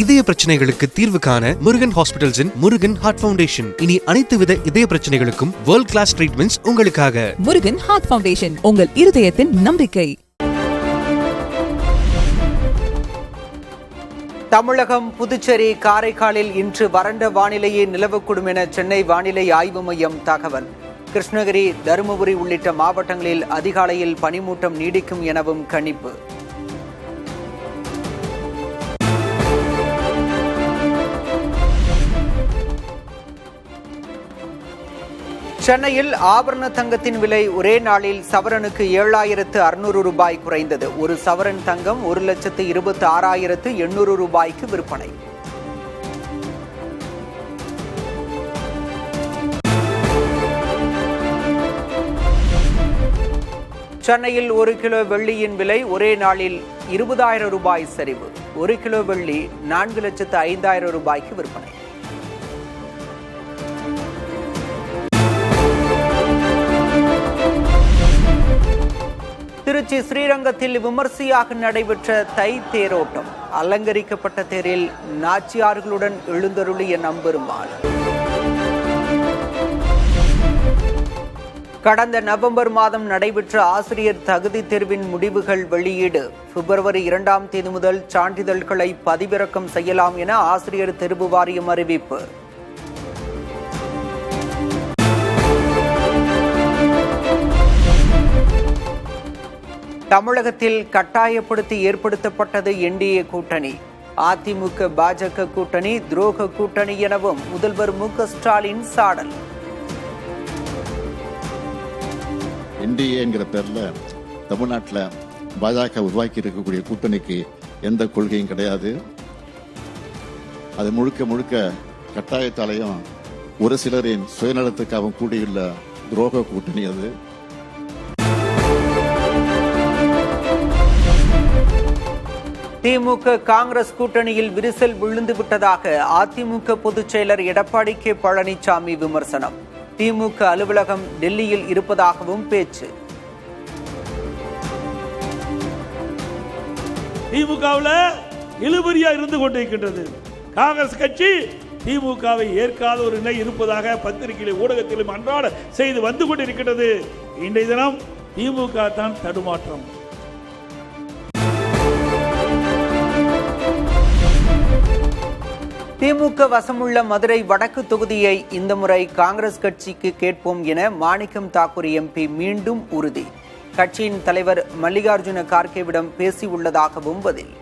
இதய பிரச்சனைகளுக்கு தீர்வு காண முருகன் ஹாஸ்பிடல்ஸின் முருகன் ஹார்ட் ஃபவுண்டேஷன். இனி அனைத்து வித இதய பிரச்சனைகளுக்கும் வேர்ல்ட் கிளாஸ் ட்ரீட்மெண்ட்ஸ் உங்களுக்காக. முருகன் ஹார்ட் ஃபவுண்டேஷன், உங்கள் இருதயத்தின் நம்பிக்கை. தமிழகம், புதுச்சேரி, காரைக்காலில் இன்று வறண்ட வானிலையே நிலவக்கூடும் என சென்னை வானிலை ஆய்வு மையம் தகவல். கிருஷ்ணகிரி, தருமபுரி உள்ளிட்ட மாவட்டங்களில் அதிகாலையில் பனிமூட்டம் நீடிக்கும் எனவும் கணிப்பு. சென்னையில் ஆபரண தங்கத்தின் விலை ஒரே நாளில் சவரனுக்கு 7,600 ரூபாய் குறைந்தது. ஒரு சவரன் தங்கம் 1,26,800 ரூபாய்க்கு விற்பனை. சென்னையில் 1 கிலோ வெள்ளியின் விலை ஒரே நாளில் 20,000 ரூபாய் சரிவு. 1 கிலோ வெள்ளி 4,05,000 ரூபாய்க்கு விற்பனை. திருச்சி ஸ்ரீரங்கத்தில் விமர்சையாக நடைபெற்ற தை தேரோட்டம். அலங்கரிக்கப்பட்ட தேரில் நாச்சியார்களுடன் எழுந்தருளிய நம்பெருமாள். கடந்த நவம்பர் மாதம் நடைபெற்ற ஆசிரியர் தகுதி தேர்வின் முடிவுகள் வெளியீடு. பிப்ரவரி 2ஆம் தேதி முதல் சான்றிதழ்களை பதிவிறக்கம் செய்யலாம் என ஆசிரியர் தேர்வு வாரியம் அறிவிப்பு. தமிழகத்தில் கட்டாயப்படுத்தி ஏற்படுத்தப்பட்டது என்டிஏ கூட்டணி. அதிமுக பாஜக கூட்டணி துரோக கூட்டணி எனவும் முதல்வர் மு.க. ஸ்டாலின் சாடல். என்டிஏ என்கிற பேர்ல தமிழ்நாட்டில் பாஜக உருவாக்கி இருக்கக்கூடிய கூட்டணிக்கு எந்த கொள்கையும் கிடையாது. அது முழுக்க முழுக்க கட்டாயத்தாலையும் ஒரு சிலரின் சுயநலத்துக்காகவும் கூடியுள்ள துரோக கூட்டணி அது. திமுக காங்கிரஸ் கூட்டணியில் விரிசல் விழுந்து விட்டதாக அதிமுக பொதுச் செயலர் எடப்பாடி கே. பழனிசாமி விமர்சனம். திமுக அலுவலகம் டெல்லியில் இருப்பதாகவும் பேச்சு. திமுகவில் இழுபறியா இருந்து கொண்டிருக்கின்றது. காங்கிரஸ் கட்சி திமுகவை ஏற்காத ஒரு நிலை இருப்பதாக பத்திரிகையிலும் ஊடகத்திலும் அன்றாட செய்து வந்து கொண்டிருக்கின்றது. இன்றைய தினம் திமுக தான் தடுமாற்றம். திமுக வசமுள்ள மதுரை வடக்கு தொகுதியை இந்த முறை காங்கிரஸ் கட்சிக்கு கேட்போம் என மாணிக்கம் தாக்கூர் எம்பி மீண்டும் உறுதி. கட்சியின் தலைவர் மல்லிகார்ஜுன கார்கேவிடம் பேசியுள்ளதாகவும் பதில்.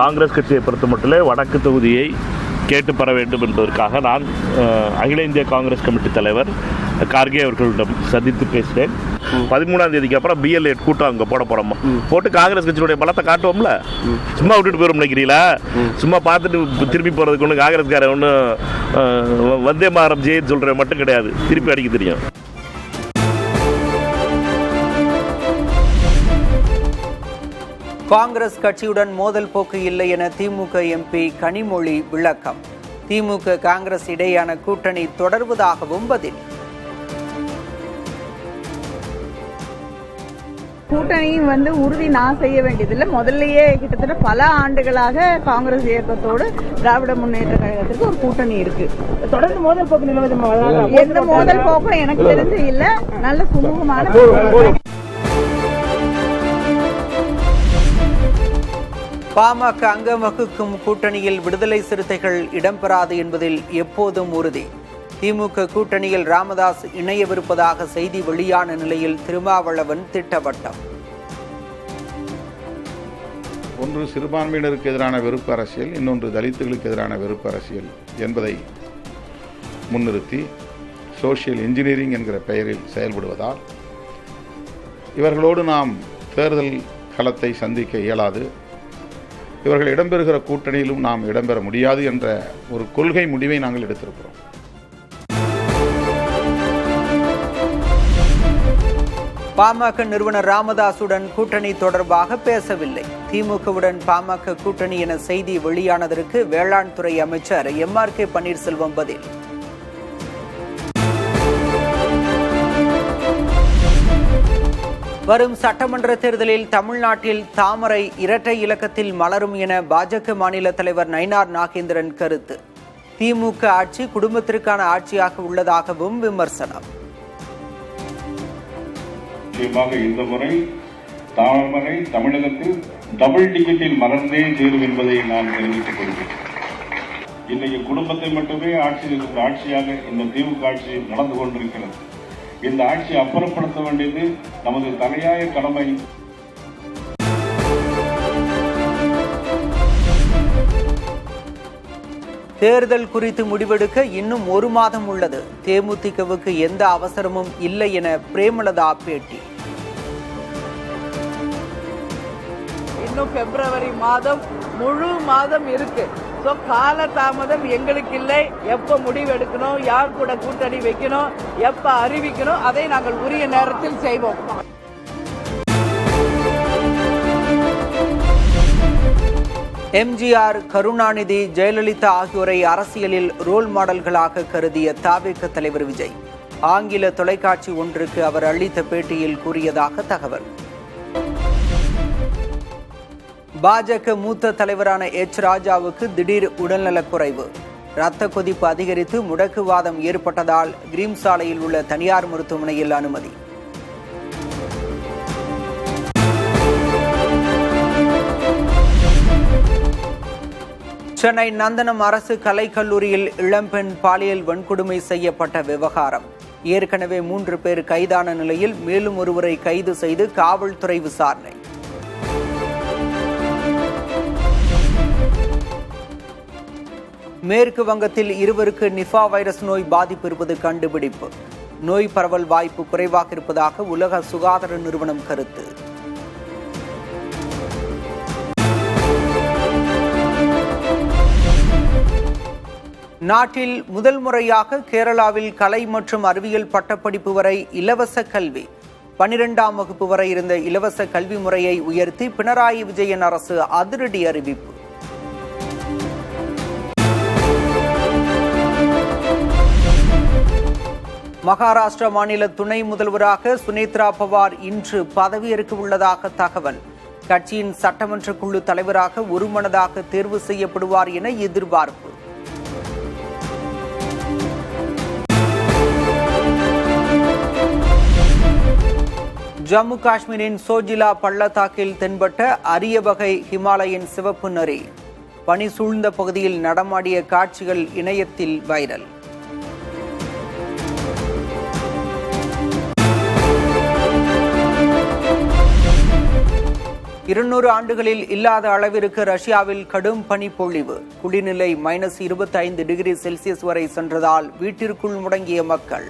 காங்கிரஸ் கட்சியை பொறுத்த மட்டும் வடக்கு தொகுதியை கேட்டு பெற வேண்டும் என்பதற்காக நான் அகில இந்திய காங்கிரஸ் கமிட்டி தலைவர் கார்கே அவர்களிடம் சந்தித்து பேசினேன். 13ஆம் தேதிக்கு அப்புறம் BLA கூட்டம் அங்கே போட போகிறோமா, போட்டு காங்கிரஸ் கட்சியினுடைய பலத்தை காட்டுவோம்ல. சும்மா விட்டுட்டு போயிடும் நினைக்கிறீங்களா? சும்மா பார்த்துட்டு திரும்பி போகிறதுக்கு ஒன்று காங்கிரஸ்கார ஒன்று வந்தே மாதரம் ஜெயின்னு சொல்கிற மட்டும் கிடையாது, திருப்பி அடிக்க தெரியும். காங்கிரஸ் கட்சியுடன் மோதல் போக்கு இல்லை என திமுக எம்பி கனிமொழி விளக்கம். திமுக காங்கிரஸ் இடையான கூட்டணி தொடர்வதாகவும் பதில். கூட்டணி உறுதி நான் செய்ய வேண்டியதில்லை. முதல்லயே கிட்டத்தட்ட பல ஆண்டுகளாக காங்கிரஸ் இயக்கத்தோடு திராவிட முன்னேற்ற கழகத்திற்கு ஒரு கூட்டணி இருக்கு. தொடர்ந்து மோதல் போக்கு நிலவுது. எந்த மோதல் போக்கும் எனக்கு தெரிஞ்சு இல்ல. நல்ல சுமூகமான பாமக அங்கம் வகுக்கும் கூட்டணியில் விடுதலை சிறுத்தைகள் இடம்பெறாது என்பதில் எப்போதும் உறுதி. திமுக கூட்டணியில் ராமதாஸ் இணையவிருப்பதாக செய்தி வெளியான நிலையில் திருமாவளவன் திட்டவட்டம். ஒன்று சிறுபான்மையினருக்கு எதிரான வெறுப்பு அரசியல், இன்னொன்று தலித்துகளுக்கு எதிரான வெறுப்பு அரசியல் என்பதை முன்னிறுத்தி சோசியல் இன்ஜினியரிங் என்கிற பெயரில் செயல்படுவதால் இவர்களோடு நாம் தேர்தல் களத்தை சந்திக்க இயலாது. இவர்கள் இடம்பெறுகிற கூட்டணியிலும் நாம் இடம்பெற முடியாது என்ற ஒரு கொள்கை முடிவை நாங்கள் எடுத்திருக்கிறோம். பாமக நிறுவனர் ராமதாசுடன் கூட்டணி தொடர்பாக பேசவில்லை. திமுகவுடன் பாமக கூட்டணி என செய்தி வெளியானதற்கு வேளாண் துறை அமைச்சர் MRK பன்னீர்செல்வம் பதில். வரும் சட்டமன்ற தேர்தலில் தமிழ்நாட்டில் தாமரை இரட்டை இலக்கத்தில் மலரும் என பாஜக மாநில தலைவர் நயினார் நாகேந்திரன் கருத்து. திமுக ஆட்சி குடும்பத்திற்கான ஆட்சியாக உள்ளதாகவும் விமர்சனம். இந்த முறை தாமரை தமிழகத்தில் டபுள் டிக்கெட்டில் மலர்ந்தே தீரும் என்பதை நான் தெரிவித்துக் கொள்கிறேன். இன்னைக்கு குடும்பத்தை மட்டுமே ஆட்சியாக இந்த திமுக ஆட்சி நடந்து கொண்டிருக்கிறது. இந்த ஆட்சியை அப்புறப்படுத்த வேண்டியது நமது தலையாய கடமை. தேர்தல் குறித்து முடிவெடுக்க இன்னும் 1 மாதம் உள்ளது. தேமுதிகவுக்கு எந்த அவசரமும் இல்லை என பிரேமலதா பேட்டி. இன்னும் பிப்ரவரி மாதம் முழு மாதம் இருக்கு. கால தாமதம் எங்களுக்கு இல்லை. எப்ப முடிவெடுக்கணும், யார் கூட கூட்டணி வைக்கணும், எப்ப அறிவிக்கணும், அதை நாங்கள் உரிய நேரத்தில் செய்வோம். எம்ஜிஆர், கருணாநிதி, ஜெயலலிதா ஆகியோரை அரசியலில் ரோல் மாடல்களாக கருதிய தவிக தலைவர் விஜய் ஆங்கில தொலைக்காட்சி ஒன்றுக்கு அவர் அளித்த பேட்டியில் கூறியதாக தகவல். பாஜக மூத்த தலைவரான எச் ராஜாவுக்கு திடீர் உடல்நலக்குறைவு. இரத்த கொதிப்பு அதிகரித்து முடக்குவாதம் ஏற்பட்டதால் கிரீம் சாலையில் உள்ள தனியார் மருத்துவமனையில் அனுமதி. சென்னை நந்தனம் அரசு கலைக்கல்லூரியில் இளம்பெண் பாலியல் வன்கொடுமை செய்யப்பட்ட விவகாரம். ஏற்கனவே 3 பேர் கைதான நிலையில் மேலும் ஒருவரை கைது செய்து காவல்துறை விசாரணை. மேற்கு வங்கத்தில் 2 நிஃபா வைரஸ் நோய் பாதிப்பு இருப்பது கண்டுபிடிப்பு. நோய் பரவல் வாய்ப்பு குறைவாக இருப்பதாக உலக சுகாதார நிறுவனம் கருத்து. நாட்டில் முதல் முறையாக கேரளாவில் கலை மற்றும் அறிவியல் பட்டப்படிப்பு வரை இலவச கல்வி. 12ஆம் வகுப்பு வரை இருந்த இலவச கல்வி முறையை உயர்த்தி பினராயி விஜயன் அரசு அதிரடி அறிவிப்பு. மகாராஷ்டிரா மாநில துணை முதல்வராக சுனேத்ரா பவார் இன்று பதவியேற்க உள்ளதாக தகவல். கட்சியின் சட்டமன்ற குழு தலைவராக ஒருமனதாக தேர்வு செய்யப்படுவார் என எதிர்பார்ப்பு. ஜம்மு காஷ்மீரின் சோஜிலா பள்ளத்தாக்கில் தென்பட்ட அரிய வகை ஹிமாலயன் சிவப்பு நரி பனி சூழ்ந்த பகுதியில் நடமாடிய காட்சிகள் இணையத்தில் வைரல். 200 ஆண்டுகளில் இல்லாத அளவிற்கு ரஷ்யாவில் கடும் பனிப்பொழிவு. குளிர்நிலை -25 டிகிரி செல்சியஸ் வரை சென்றதால் வீட்டிற்குள் முடங்கிய மக்கள்.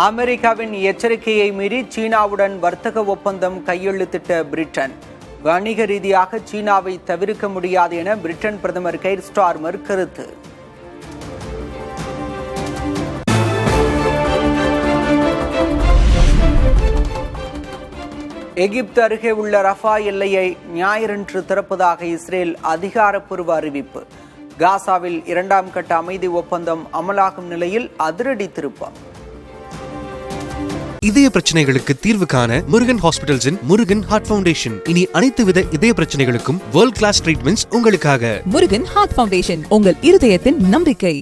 அமெரிக்காவின் எச்சரிக்கையை மீறி சீனாவுடன் வர்த்தக ஒப்பந்தம் கையெழுத்திட்ட பிரிட்டன். வணிக ரீதியாக சீனாவை தவிர்க்க முடியாது என பிரிட்டன் பிரதமர் கெய்ர் ஸ்டார்மர் கருத்து. எகிப்து அருகே உள்ள ரஃபா எல்லையை ஞாயிறன்று திறப்பதாக இஸ்ரேல் அதிகாரப்பூர்வ அறிவிப்பு. காசாவில் 2ஆம் கட்ட அமைதி ஒப்பந்தம் அமலாகும் நிலையில் அதிரடி திருப்பம். இதய பிரச்சனைகளுக்கு தீர்வு காண முருகன் ஹாஸ்பிடல்ஸின் முருகன் ஹார்ட் ஃபவுண்டேஷன். இனி அனைத்து வித இதய பிரச்சனைகளுக்கும் வேர்ல்ட் கிளாஸ் ட்ரீட்மெண்ட்ஸ் உங்களுக்காக. முருகன் ஹார்ட் ஃபவுண்டேஷன், உங்கள் இருதயத்தின் நம்பிக்கை.